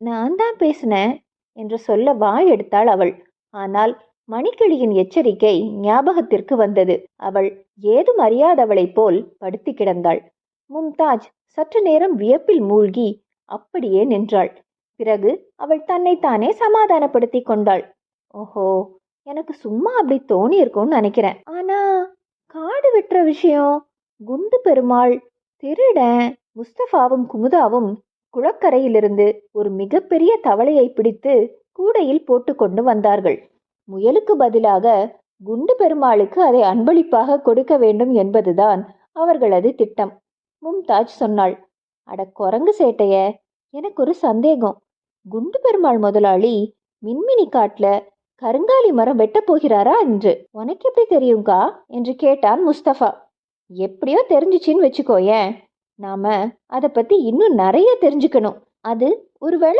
நான் தான் பேசினேன் என்று சொல்ல வாய் எடுத்தாள் அவள். ஆனால் மணிக்கிளியின் எச்சரிக்கை ஞாபகத்திற்கு வந்தது. அவள் ஏதும் அறியாதவளைப் போல் படுத்து கிடந்தாள். மும்தாஜ் சற்று நேரம் வியப்பில் மூழ்கி அப்படியே நின்றாள். பிறகு அவள் தன்னைத்தானே சமாதானப்படுத்தி கொண்டாள். ஓஹோ, எனக்கு சும்மா அப்படி தோணி இருக்கும்னு நினைக்கிறேன். ஆனா காடு வெட்டுற விஷயம், குண்டு பெருமாள், திருடன், முஸ்தபாவும் குமுதாவும் குளக்கரையிலிருந்து ஒரு மிகப்பெரிய தவளையை பிடித்து கூடையில் போட்டு கொண்டு வந்தார்கள். முயலுக்கு பதிலாக குண்டு பெருமாளுக்கு அதை அன்பளிப்பாக கொடுக்க வேண்டும் என்பதுதான் அவர்களது திட்டம். மும்தாஜ் சொன்னாள். அட குரங்கு சேட்டைய, எனக்கு ஒரு சந்தேகம். குண்டு பெருமாள் முதலாளி மின்மினி காட்டுல கருங்காலி மரம் வெட்ட போகிறாரா என்று உனக்கு எப்படி தெரியுங்கா என்று கேட்டான் முஸ்தபா. எப்படியோ தெரிஞ்சிச்சின்னு வச்சுக்கோயேன். நாம அதை பத்தி இன்னும் நிறைய தெரிஞ்சுக்கணும். அது ஒருவேளை